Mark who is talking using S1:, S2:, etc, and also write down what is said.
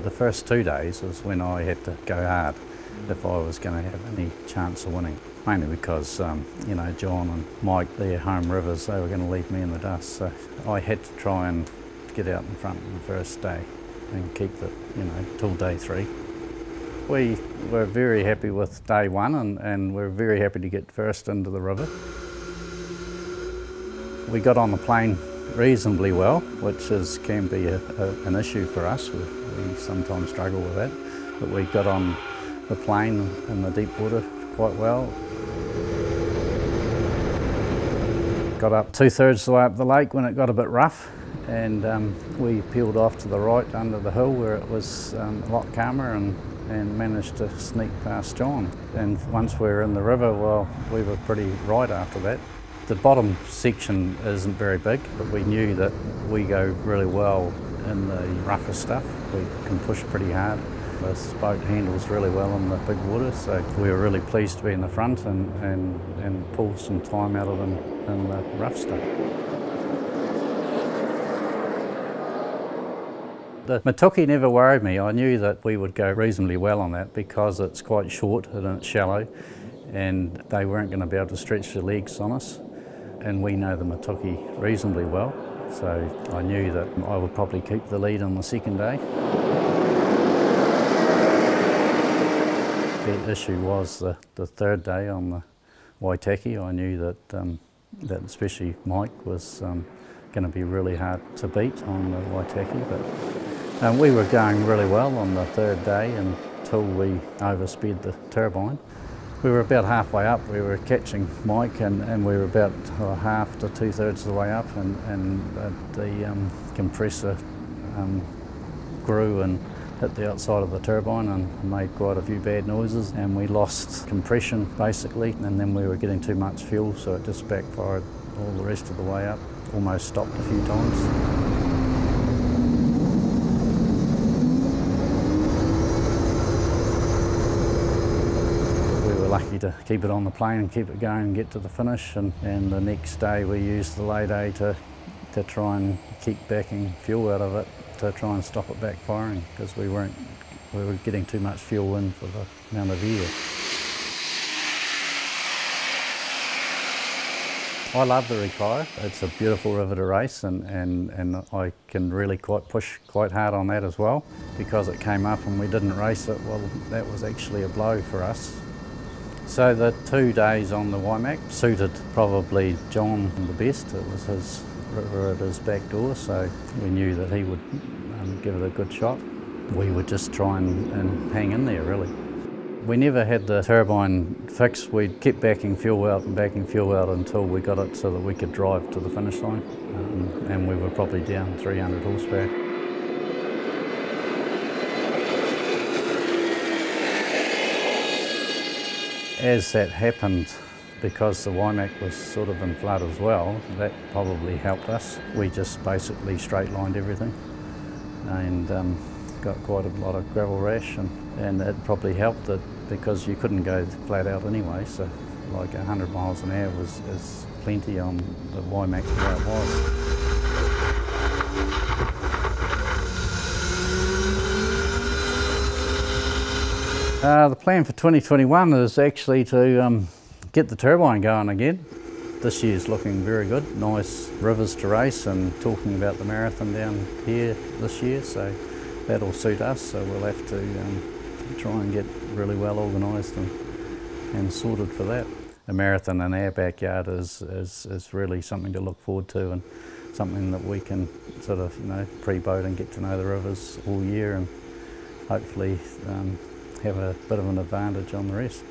S1: The first 2 days was when I had to go hard if I was going to have any chance of winning. Mainly because, you know, John and Mike, their home rivers, they were going to leave me in the dust. So I had to try and get out in front on the first day and keep it, you know, till day 3. We were very happy with day 1 and we're very happy to get first into the river. We got on the plane reasonably well, which can be an issue for us. We sometimes struggle with that, but we got on the plane in the deep water quite well. Got up 2/3 the way up the lake when it got a bit rough, and we peeled off to the right under the hill where it was a lot calmer and managed to sneak past John. And once we were in the river, well, we were pretty right after that. The bottom section isn't very big, but we knew that we go really well in the rougher stuff. We can push pretty hard. This boat handles really well in the big water, so we were really pleased to be in the front and pull some time out of them in the rough stuff. The Waitaki never worried me. I knew that we would go reasonably well on that because it's quite short and it's shallow, and they weren't going to be able to stretch their legs on us. And we know the Waitaki reasonably well, so I knew that I would probably keep the lead on the second day. The issue was the third day on the Waitaki. I knew that especially Mike was going to be really hard to beat on the Waitaki, but we were going really well on the third day until we oversped the turbine. We were about halfway up, we were catching Mike and we were about half to 2/3 of the way up, and the compressor grew and hit the outside of the turbine and made quite a few bad noises, and we lost compression basically, and then we were getting too much fuel, so it just backfired all the rest of the way up. Almost stopped a few times. Lucky to keep it on the plane and keep it going and get to the finish, and the next day we used the lay day to try and keep backing fuel out of it to try and stop it backfiring, because we were getting too much fuel in for the amount of air. I love the Waitaki. It's a beautiful river to race, and I can really push quite hard on that as well. Because it came up and we didn't race it, well, that was actually a blow for us. So the 2 days on the Waimak suited probably John the best. It was his river at his back door, so we knew that he would give it a good shot. We would just try and hang in there, really. We never had the turbine fixed. We kept backing fuel out until we got it so that we could drive to the finish line, and we were probably down 300 horsepower. As that happened, because the Waimak was sort of in flood as well, that probably helped us. We just basically straight lined everything and got quite a lot of gravel rash, and it probably helped that because you couldn't go flat out anyway, so like 100 miles an hour is plenty on the Waimak the way it was. The plan for 2021 is actually to get the turbine going again. This year's looking very good. Nice rivers to race, and talking about the marathon down here this year, so that'll suit us. So we'll have to try and get really well organised and sorted for that. A marathon in our backyard is really something to look forward to, and something that we can sort of, you know, pre-boat and get to know the rivers all year, and hopefully have a bit of an advantage on the rest.